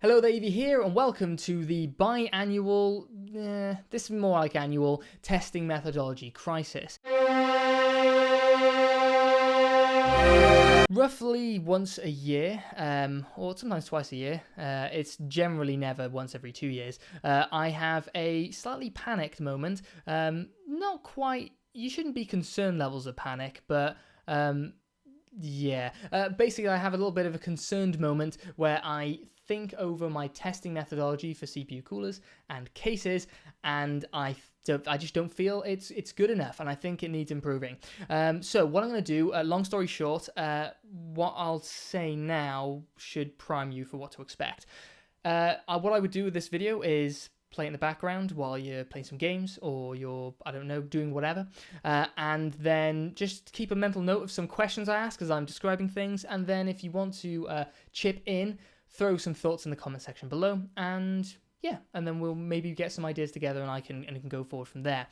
Hello there, Evie here, and welcome to the biannual, this is more like annual, testing methodology crisis. Roughly once a year, or sometimes twice a year, it's generally never once every 2 years, I have a slightly panicked moment. Not quite, you shouldn't be concerned levels of panic, but basically I have a little bit of a concerned moment where I think over my testing methodology for CPU coolers and cases, and I just don't feel it's good enough, and I think it needs improving. So what I'm going to do, long story short, what I'll say now should prime you for what to expect. What I would do with this video is play in the background while you're playing some games or you're, I don't know, doing whatever. And then just keep a mental note of some questions I ask as I'm describing things. And then if you want to chip in, throw some thoughts in the comment section below. And yeah, and then we'll maybe get some ideas together and I can go forward from there.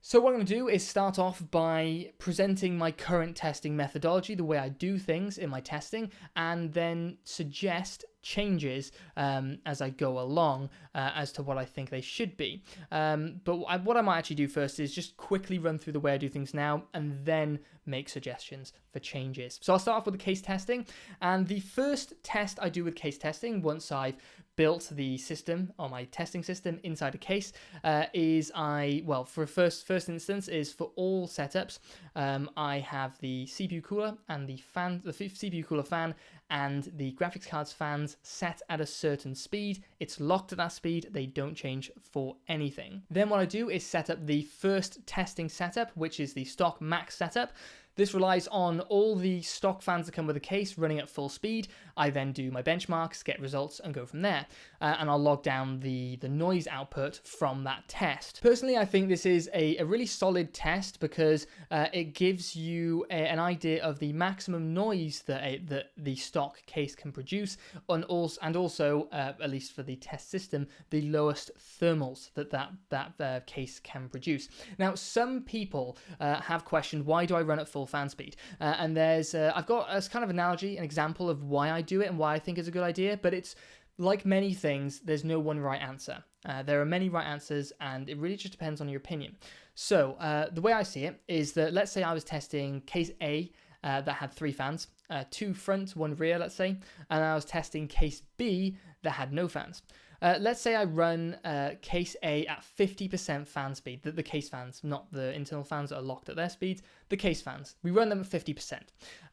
So what I'm going to do is start off by presenting my current testing methodology, the way I do things in my testing, and then suggest changes as I go along as to what I think they should be. But what I might actually do first is just quickly run through the way I do things now and then make suggestions for changes. So I'll start off with the case testing, and the first test I do with case testing once I've built the system or my testing system inside a case for first instance is for all setups. I have the CPU cooler and the CPU cooler fan and the graphics cards fans set at a certain speed. It's locked at that speed. They don't change for anything. Then what I do is set up the first testing setup, which is the stock max setup. This relies on all the stock fans that come with the case running at full speed. I then do my benchmarks, get results, and go from there. And I'll log down the noise output from that test. Personally, I think this is a really solid test because it gives you an idea of the maximum noise that the stock case can produce, and also, at least for the test system, the lowest thermals that case can produce. Now, some people have questioned, why do I run at full fan speed? And there's I've got a kind of analogy, an example of why I do it and why I think it's a good idea, but it's like many things, there's no one right answer. There are many right answers, and it really just depends on your opinion. So the way I see it is that, let's say I was testing case A that had 3 fans, 2 front, 1 rear, let's say, and I was testing case B that had no fans. Let's say I run case A at 50% fan speed, the case fans, not the internal fans that are locked at their speeds, the case fans. We run them at 50%.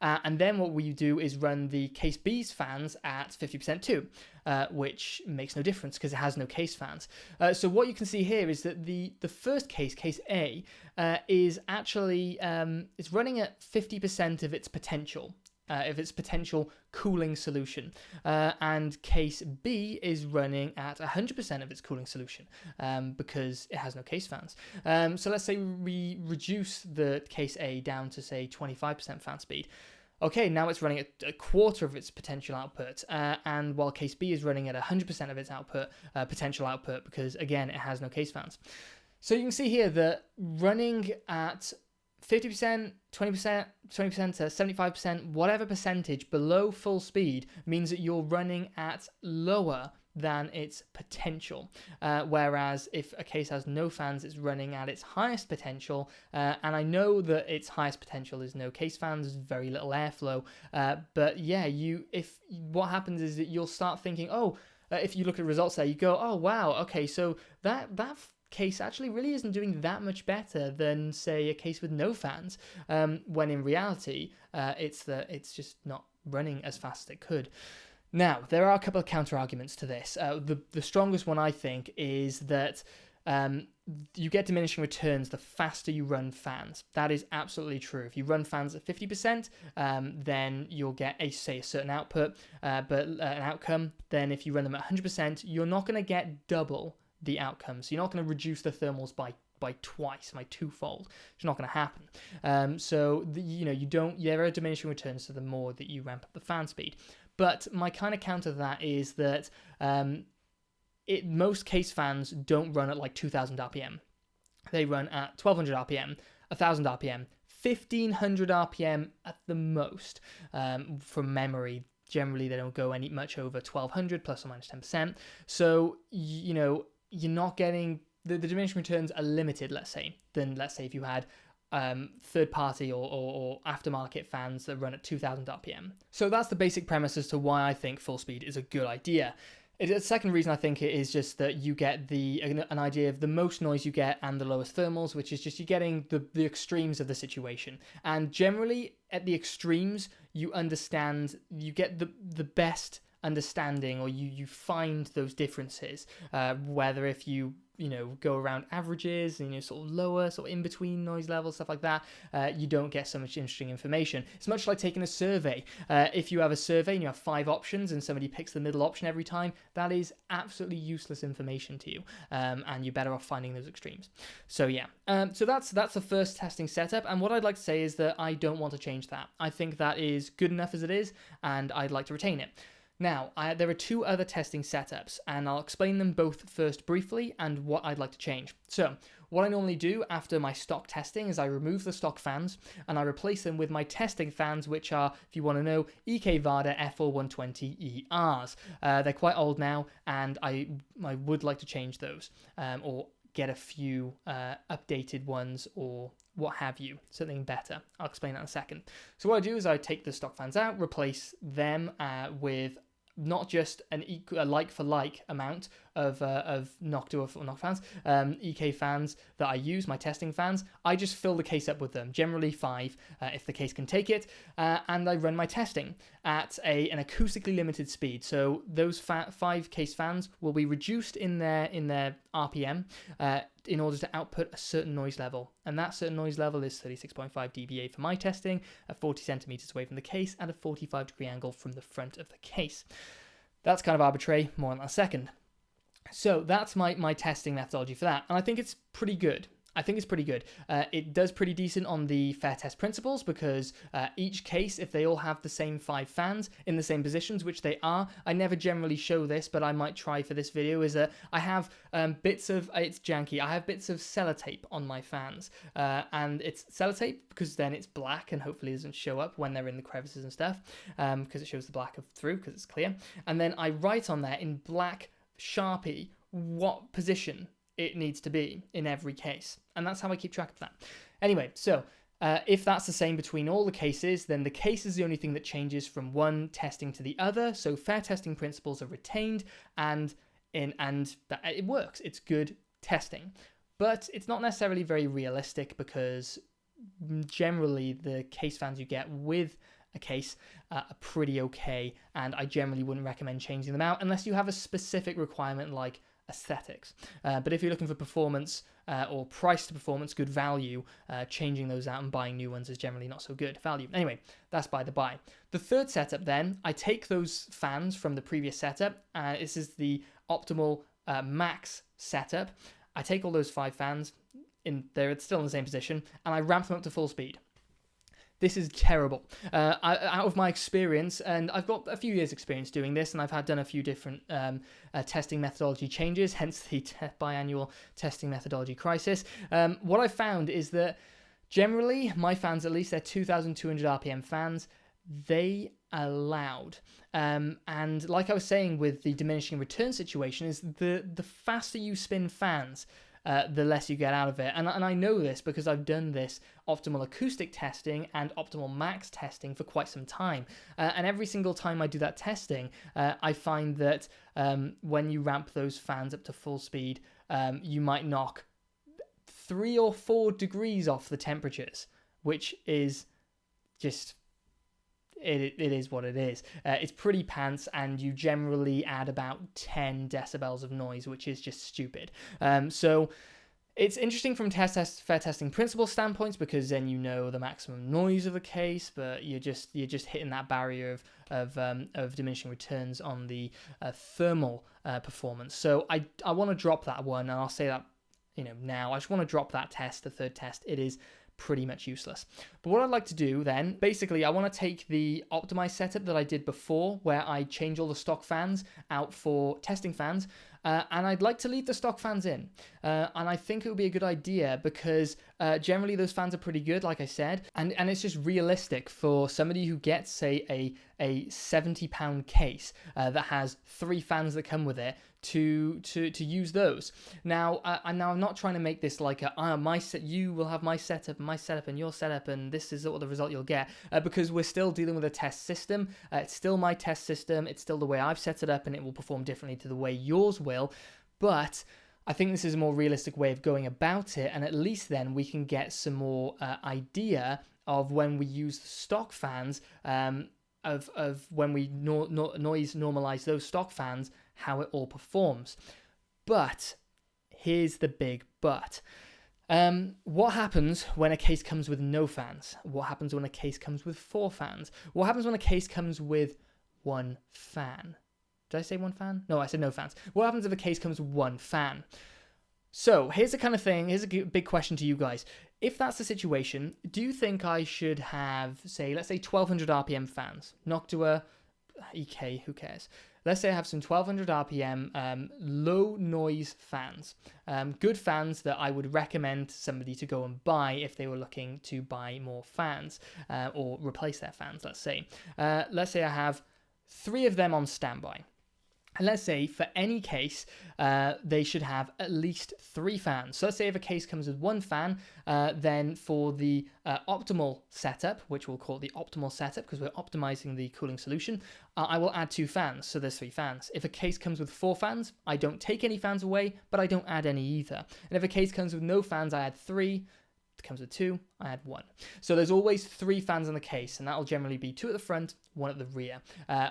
And then what we do is run the case B's fans at 50% too, which makes no difference because it has no case fans. So what you can see here is that the first case A, is actually it's running at 50% of its potential. Cooling solution, and case B is running at 100% of its cooling solution because it has no case fans. So let's say we reduce the case A down to, say, 25% fan speed. Okay, now it's running at a quarter of its potential output, and while case B is running at 100% of its potential output, because again it has no case fans. So you can see here that running at 50%, 20%, 20% to 75%, whatever percentage below full speed means that you're running at lower than its potential. Whereas if a case has no fans, it's running at its highest potential. And I know that its highest potential is no case fans, very little airflow. But yeah, what happens is that you'll start thinking, if you look at results there, you go, oh wow, okay, so that case actually really isn't doing that much better than, say, a case with no fans, when in reality it's just not running as fast as it could. Now, there are a couple of counter arguments to this. The strongest one, I think, is that you get diminishing returns the faster you run fans. That is absolutely true. If you run fans at 50%, then you'll get a certain output, but an outcome. Then if you run them at 100%, you're not going to get double the outcomes. You're not going to reduce the thermals by twice, by twofold. It's not going to happen. There are diminishing returns to the more that you ramp up the fan speed. But my kind of counter to that is that most case fans don't run at like 2,000 RPM. They run at 1,200 RPM, 1,000 RPM, 1,500 RPM at the most, from memory. Generally, they don't go any much over 1200 plus or minus 10%. So, you're not getting the diminishing returns are limited, let's say, if you had third party or aftermarket fans that run at 2000 RPM. So that's the basic premise as to why I think full speed is a good idea. The second reason I think it is just that you get an idea of the most noise you get and the lowest thermals, which is just you're getting the extremes of the situation. And generally, at the extremes, you get the best understanding, or you find those differences. Whether if you go around averages and sort of lower, sort of in between noise levels, stuff like that, you don't get so much interesting information. It's much like taking a survey. If you have a survey and you have 5 options and somebody picks the middle option every time, that is absolutely useless information to you, and you're better off finding those extremes. So yeah, so that's the first testing setup, and what I'd like to say is that I don't want to change that. I think that is good enough as it is, and I'd like to retain it. Now, there are 2 other testing setups, and I'll explain them both first briefly and what I'd like to change. So, what I normally do after my stock testing is I remove the stock fans and I replace them with my testing fans, which are, if you want to know, EK Vada FL120ERs. They're quite old now, and I would like to change those, or get a few updated ones, or what have you, something better. I'll explain that in a second. So what I do is I take the stock fans out, replace them with not just a like-for-like amount of Noctua or Noc fans, EK fans that I use, my testing fans. I just fill the case up with them, generally 5 if the case can take it, and I run my testing at an acoustically limited speed. So those 5 case fans will be reduced in their RPM in order to output a certain noise level, and that certain noise level is 36.5 dBA for my testing, at 40 centimeters away from the case, and a 45-degree angle from the front of the case. That's kind of arbitrary, more in a second. So that's my testing methodology for that, and I think it's pretty good. It does pretty decent on the fair test principles, because each case, if they all have the same 5 fans in the same positions, which they are, I never generally show this, but I might try for this video, is that I have bits of, it's janky, I have bits of sellotape on my fans, and it's sellotape because then it's black and hopefully doesn't show up when they're in the crevices and stuff, because it shows the black through because it's clear, and then I write on there in black Sharpie what position it needs to be in every case, and that's how I keep track of that. Anyway, so if that's the same between all the cases, then the case is the only thing that changes from one testing to the other, so fair testing principles are retained, and it works. It's good testing, but it's not necessarily very realistic, because generally the case fans you get with a case are pretty okay, and I generally wouldn't recommend changing them out unless you have a specific requirement like aesthetics. But if you're looking for performance or price to performance, good value, changing those out and buying new ones is generally not so good value. Anyway, that's by the by. The third setup then, I take those fans from the previous setup. This is the optimal max setup. I take all those 5 fans, they're still in the same position, and I ramp them up to full speed. This is terrible. Out of my experience, and I've got a few years experience doing this, and I've done a few different testing methodology changes, hence the biannual testing methodology crisis. What I found is that generally, my fans, at least they're 2,200 RPM fans, they are loud. And like I was saying with the diminishing return situation, is the faster you spin fans, the less you get out of it. And I know this because I've done this optimal acoustic testing and optimal max testing for quite some time. And every single time I do that testing, I find that when you ramp those fans up to full speed, you might knock 3 or 4 degrees off the temperatures, which is just... It is what it is. It's pretty pants, and you generally add about 10 decibels of noise, which is just stupid. So it's interesting from fair testing principle standpoints, because then you know the maximum noise of the case, but you're just hitting that barrier of diminishing returns on the thermal performance. So I want to drop that one, and I'll say that now. I just want to drop that test, the third test. It is pretty much useless. But what I'd like to do then, basically, I want to take the optimized setup that I did before, where I change all the stock fans out for testing fans, and I'd like to leave the stock fans in. And I think it would be a good idea, because Generally, those fans are pretty good, like I said, and it's just realistic for somebody who gets, say, a £70 case that has 3 fans that come with it to use those. Now, I'm not trying to make this like you will have my setup, and your setup, and this is what the result you'll get, because we're still dealing with a test system. It's still my test system. It's still the way I've set it up, and it will perform differently to the way yours will. But I think this is a more realistic way of going about it, and at least then we can get some more idea of when we use the stock fans, of when we noise normalize those stock fans, how it all performs. But here's the big but. What happens when a case comes with no fans? What happens when a case comes with 4 fans? What happens when a case comes with 1 fan? Did I say 1 fan? No, I said no fans. What happens if a case comes with 1 fan? So here's the kind of thing, here's a big question to you guys. If that's the situation, do you think I should have, let's say 1200 RPM fans? Noctua, EK, who cares? Let's say I have some 1200 RPM low noise fans. Good fans that I would recommend somebody to go and buy if they were looking to buy more fans or replace their fans, let's say. Let's say I have 3 of them on standby. And let's say for any case, they should have at least 3 fans. So let's say if a case comes with 1 fan, then for the optimal setup, which we'll call the optimal setup because we're optimizing the cooling solution, I will add 2 fans. So there's 3 fans. If a case comes with 4 fans, I don't take any fans away, but I don't add any either. And if a case comes with no fans, I add 3. Comes with 2, I add 1. So there's always 3 fans in the case, and that'll generally be 2 at the front, 1 at the rear,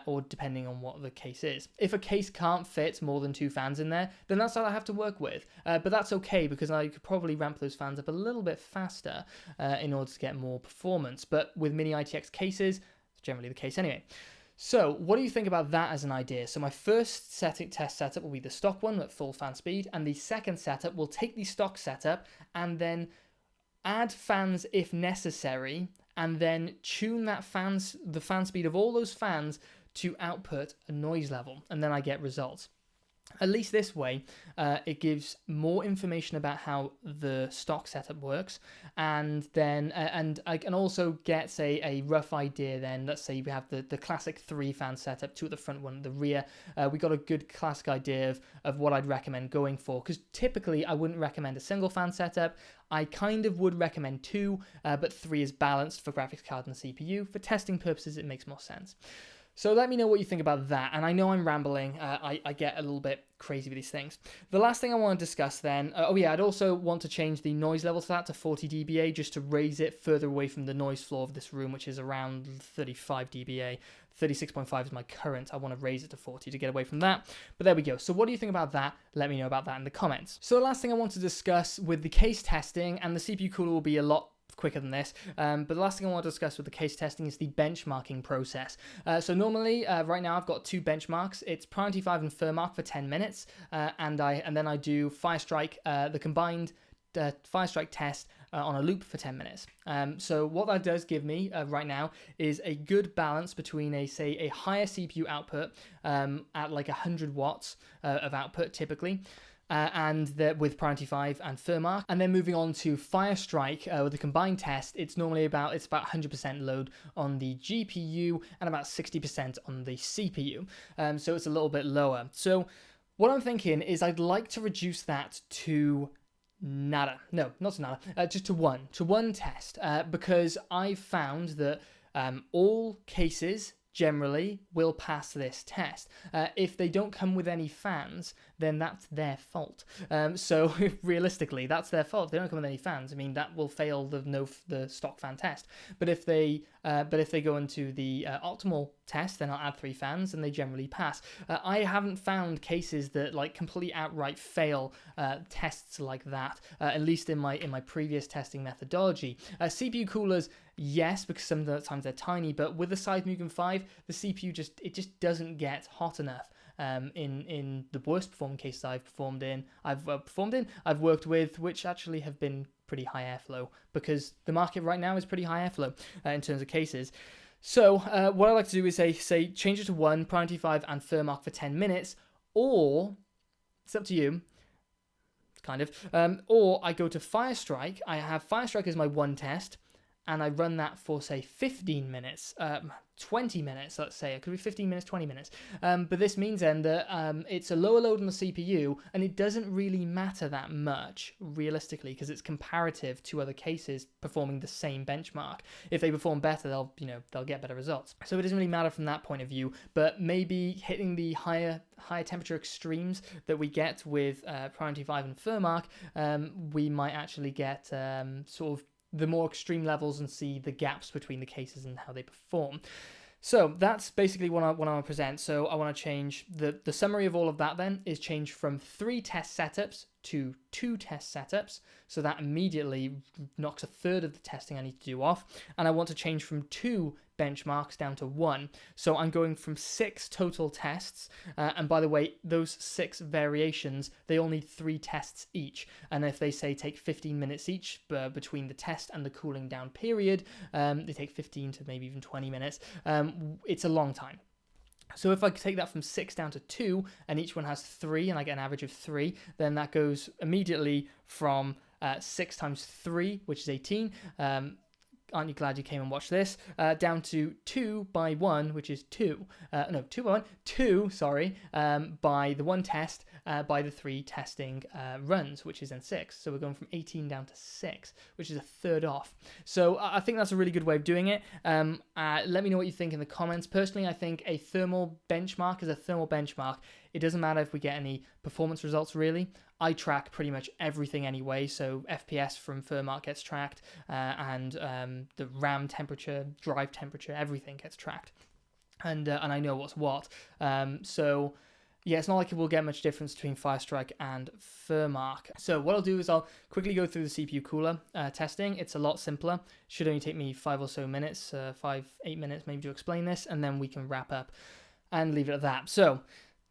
or depending on what the case is. If a case can't fit more than 2 fans in there, then that's all I have to work with. But that's okay, because I could probably ramp those fans up a little bit faster in order to get more performance. But with mini ITX cases, it's generally the case anyway. So what do you think about that as an idea? So my first test setup will be the stock one at full fan speed, and the second setup will take the stock setup and then add fans if necessary, and then tune the fan speed of all those fans to output a noise level, and then I get results. At least this way, it gives more information about how the stock setup works, and then and I can also get, say, a rough idea. Then let's say we have the classic 3 fan setup, 2 at the front, 1 at the rear. We got a good classic idea of what I'd recommend going for, because typically I wouldn't recommend a single fan setup. I kind of would recommend 2, but 3 is balanced for graphics card and CPU. For testing purposes, it makes more sense. So let me know what you think about that. And I know I'm rambling. I get a little bit crazy with these things. The last thing I want to discuss then, I'd also want to change the noise level to that to 40 dBA just to raise it further away from the noise floor of this room, which is around 35 dBA. 36.5 is my current. I want to raise it to 40 to get away from that. But there we go. So what do you think about that? Let me know about that in the comments. So the last thing I want to discuss with the case testing, and the CPU cooler will be a lot quicker than this, but the last thing I want to discuss with the case testing is the benchmarking process. So normally, right now I've got 2 benchmarks. It's Priority 5 and Firmark for 10 minutes, and then I do Firestrike, the combined Firestrike test on a loop for 10 minutes. So what that does give me right now is a good balance between a higher CPU output at like 100 watts of output typically, and with Priority 5 and Firmark, and then moving on to Firestrike with the combined test. It's about 100% load on the GPU and about 60% on the CPU, so it's a little bit lower. So what I'm thinking is I'd like to reduce that to nada. No, not to nada, just to one test, because I've found that all cases generally will pass this test. If they don't come with any fans, then that's their fault. So realistically, that's their fault. If they don't come with any fans, I mean, that will fail the stock fan test. But if they go into the optimal test, then I'll add 3 fans, and they generally pass. I haven't found cases that like completely outright fail tests like that, at least in my previous testing methodology. CPU coolers, yes, because sometimes they're tiny, but with the Seismugen 5, the CPU just doesn't get hot enough. In the worst performing cases I've worked with, which actually have been pretty high airflow, because the market right now is pretty high airflow in terms of cases. So what I like to do is say change it to 1, Priority 5 and Firmark for 10 minutes, or it's up to you. kind of. Or I go to Firestrike. I have Firestrike as my one test, and I run that for, say, 15 minutes, 20 minutes, let's say. It could be 15 minutes, 20 minutes. But this means then that it's a lower load on the CPU, and it doesn't really matter that much, realistically, because it's comparative to other cases performing the same benchmark. If they perform better, they'll get better results. So it doesn't really matter from that point of view, but maybe hitting the higher temperature extremes that we get with Priority 5 and Fermark, we might actually get sort of the more extreme levels and see the gaps between the cases and how they perform. So that's basically what I want to present. So I want to change the summary of all of that then is change from 3 test setups to 2 test setups. So that immediately knocks a third of the testing I need to do off. And I want to change from 2 benchmarks down to 1. So I'm going from 6 total tests. And by the way, those 6 variations, they all need 3 tests each. And if they say take 15 minutes each between the test and the cooling down period, they take 15 to maybe even 20 minutes. It's a long time. So if I take that from 6 down to 2, and each one has 3, and I get an average of 3, then that goes immediately from 6 times 3, which is 18. Aren't you glad you came and watched this? Down to 2 by 1, which is 2. 2 by 1. 2, sorry, by the 1 test, by the 3 testing runs, which is then 6. So we're going from 18 down to 6, which is a third off. So I think that's a really good way of doing it. Let me know what you think in the comments. Personally, I think a thermal benchmark is a thermal benchmark. It doesn't matter if we get any performance results, really. I track pretty much everything anyway, so FPS from Fermark gets tracked, and the RAM temperature, drive temperature, everything gets tracked, and I know what's what. So yeah, it's not like it will get much difference between Firestrike and Fermark. So what I'll do is I'll quickly go through the CPU cooler testing. It's a lot simpler. Should only take me 5 or so minutes, 5-8 minutes maybe to explain this, and then we can wrap up and leave it at that. So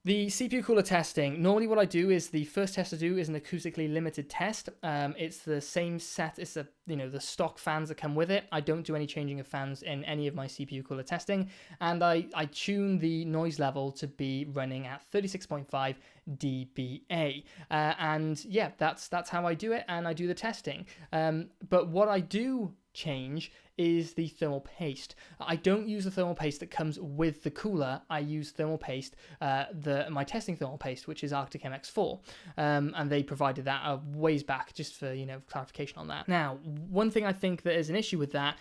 the CPU cooler testing, normally what I do is the first test I do is an acoustically limited test. It's the same set, it's the stock fans that come with it. I don't do any changing of fans in any of my CPU cooler testing, and I tune the noise level to be running at 36.5 dBA. And yeah, that's how I do it, and I do the testing. But what I do change is the thermal paste. I don't use the thermal paste that comes with the cooler. I use thermal paste, my testing thermal paste, which is Arctic MX4, and they provided that a ways back, just for clarification on that. Now, one thing I think that is an issue with that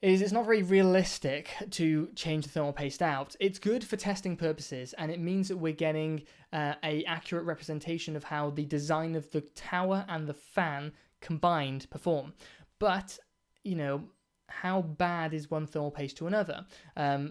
is it's not very realistic to change the thermal paste out. It's good for testing purposes, and it means that we're getting a accurate representation of how the design of the tower and the fan combined perform. But how bad is one thermal paste to another?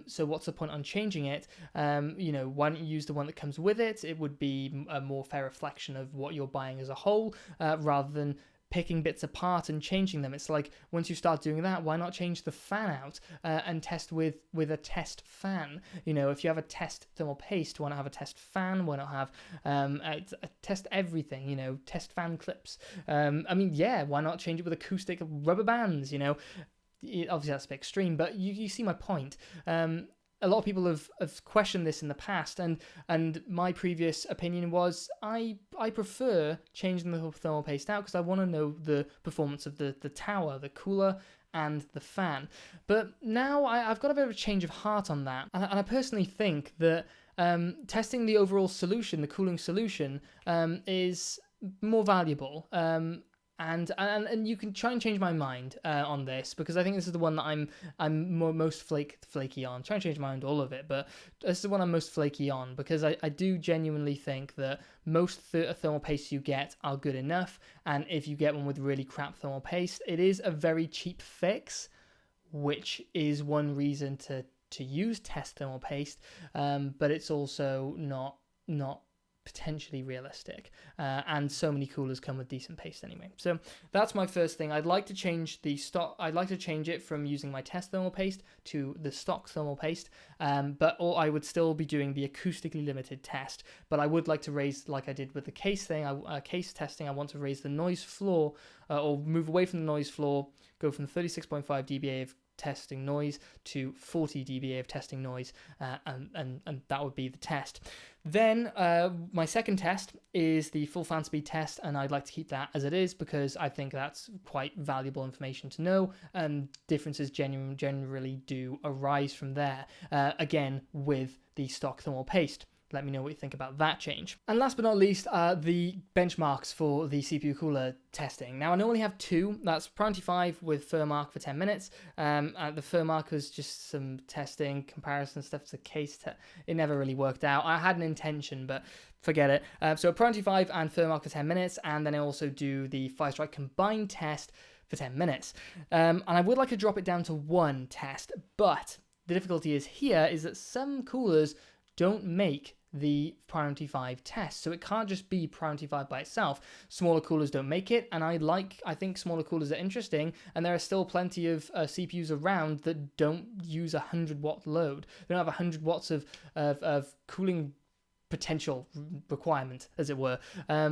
So what's the point on changing it? Why don't you use the one that comes with it? It would be a more fair reflection of what you're buying as a whole, rather than picking bits apart and changing them. It's like, once you start doing that, why not change the fan out and test with a test fan? If you have a test thermal paste, why not have a test fan? Why not have a test everything? Test fan clips. Why not change it with acoustic rubber bands? Obviously that's a bit extreme, but you see my point. A lot of people have questioned this in the past, and my previous opinion was I prefer changing the thermal paste out because I want to know the performance of the tower, the cooler, and the fan. But now I've got a bit of a change of heart on that, and I personally think that testing the overall solution, the cooling solution, is more valuable. And you can try and change my mind on this, because I think this is the one that I'm most flaky on. I'm trying to change my mind all of it, but this is the one I'm most flaky on, because I do genuinely think that most thermal pastes you get are good enough, and if you get one with really crap thermal paste, it is a very cheap fix, which is one reason to use test thermal paste, but it's also not potentially realistic, and so many coolers come with decent paste anyway. So that's my first thing. I'd like to change the stock. I'd like to change it from using my test thermal paste to the stock thermal paste, or I would still be doing the acoustically limited test, but I would like to raise, like I did with the case thing, case testing, I want to raise the noise floor, or move away from the noise floor, go from 36.5 dBA of testing noise to 40 dBA of testing noise, and that would be the test. Then my second test is the full fan speed test, and I'd like to keep that as it is because I think that's quite valuable information to know, and differences generally do arise from there, again with the stock thermal paste. Let me know what you think about that change. And last but not least, the benchmarks for the CPU cooler testing. Now, I normally have two. That's Priority 5 with Furmark for 10 minutes. The Furmark was just some testing, comparison stuff. It's a case test. It never really worked out. I had an intention, but forget it. So Priority 5 and Furmark for 10 minutes. And then I also do the Firestrike combined test for 10 minutes. And I would like to drop it down to one test, but the difficulty is that some coolers don't make the Priority 5 test, so it can't just be Priority 5 by itself. Smaller coolers don't make it, and I think smaller coolers are interesting, and there are still plenty of CPUs around that don't use a 100-watt load. They don't have 100 watts of cooling potential requirement, as it were.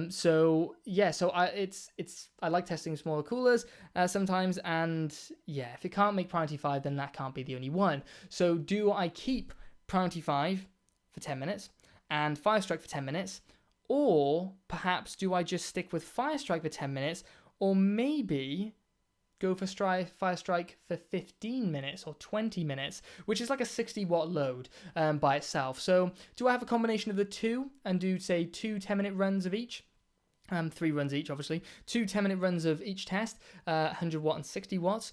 So I like testing smaller coolers sometimes, and yeah, if it can't make Priority 5, then that can't be the only one. So do I keep Priority 5 for 10 minutes and Firestrike for 10 minutes, or perhaps do I just stick with Firestrike for 10 minutes, or maybe go for Firestrike for 15 minutes or 20 minutes, which is like a 60-watt load by itself. So do I have a combination of the two and do, say, 2 10-minute runs of each? 3 runs each, obviously. 2 10-minute runs of each test, 100 watt and 60 watts.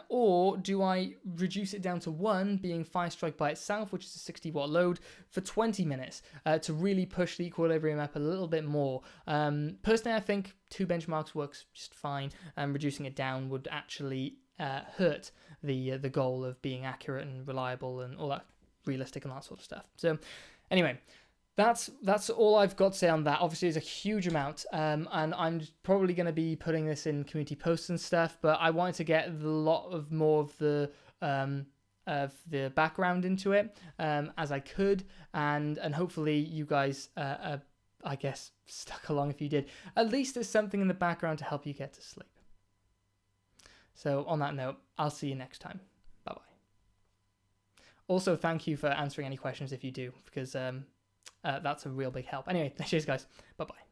Or do I reduce it down to one, being Firestrike by itself, which is a 60-watt load, for 20 minutes to really push the equilibrium up a little bit more? Personally, I think 2 benchmarks works just fine, and reducing it down would actually hurt the goal of being accurate and reliable and all that, realistic and that sort of stuff. So anyway, that's all I've got to say on that. Obviously, it's a huge amount, and I'm probably going to be putting this in community posts and stuff, but I wanted to get a lot of more of the background into it as I could, and hopefully you guys, I guess, stuck along if you did. At least there's something in the background to help you get to sleep. So on that note, I'll see you next time. Bye-bye. Also, thank you for answering any questions if you do, because that's a real big help. Anyway, cheers guys. Bye-bye.